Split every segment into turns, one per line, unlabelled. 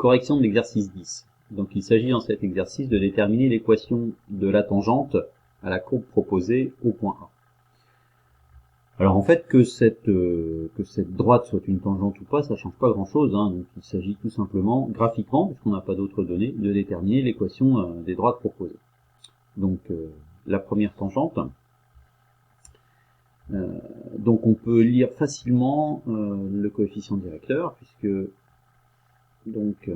correction de l'exercice 10. Donc il s'agit dans cet exercice de déterminer l'équation de la tangente à la courbe proposée au point A. Alors en fait que cette droite soit une tangente ou pas, ça change pas grand chose, hein. Donc il s'agit tout simplement, graphiquement, puisqu'on n'a pas d'autres données, de déterminer l'équation des droites proposées. Donc la première tangente, donc on peut lire facilement le coefficient directeur, puisque donc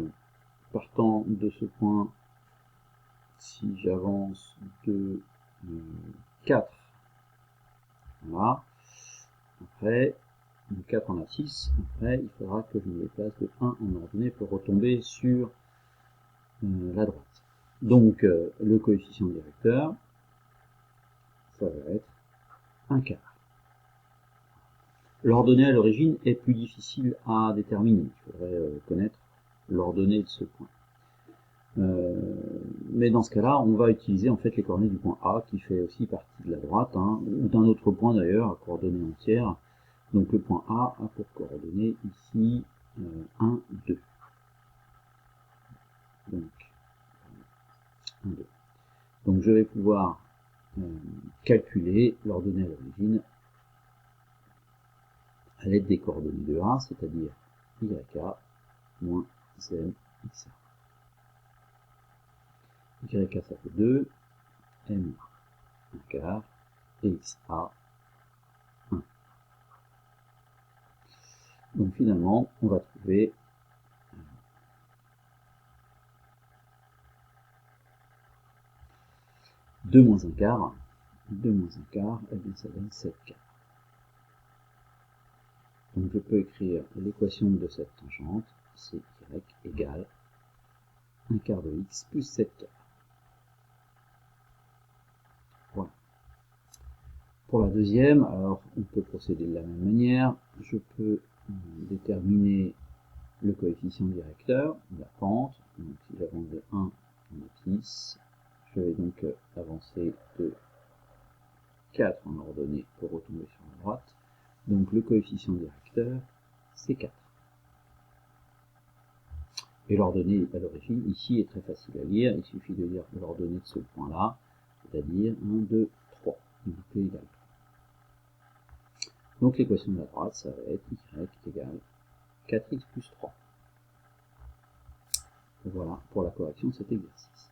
partant de ce point, si j'avance de 4, voilà, après, de 4 on a 6, après il faudra que je me déplace de 1 en ordonnée pour retomber sur la droite. Donc le coefficient directeur, ça va être 1/4. L'ordonnée à l'origine est plus difficile à déterminer, il faudrait connaître l'ordonnée de ce point. Mais dans ce cas-là, on va utiliser en fait les coordonnées du point A, qui fait aussi partie de la droite, hein, ou d'un autre point d'ailleurs, à coordonnées entières. Donc le point A a pour coordonnées ici 1, 2. Donc 1, 2. Donc je vais pouvoir calculer l'ordonnée à l'origine à l'aide des coordonnées de A, c'est-à-dire YA moins ZXA. YA ça fait 2, M 1/4 et XA 1. Donc finalement, on va trouver 2 moins 1/4, 2 moins 1/4, et bien ça donne 7/4. Donc je peux écrire l'équation de cette tangente, c'est y égale 1/4 de x plus 7/4. Voilà. Pour la deuxième, alors on peut procéder de la même manière. Je peux déterminer le coefficient directeur, la pente. Donc si j'avance de 1, on a 6. Je vais donc avancer de 4 en ordonnée pour retomber sur la droite. Donc le coefficient directeur, c'est 4. Et l'ordonnée à l'origine, ici, est très facile à lire. Il suffit de lire l'ordonnée de ce point-là, c'est-à-dire 1, 2, 3. Donc P égale 3. Donc l'équation de la droite, ça va être y égale 4x plus 3. Voilà pour la correction de cet exercice.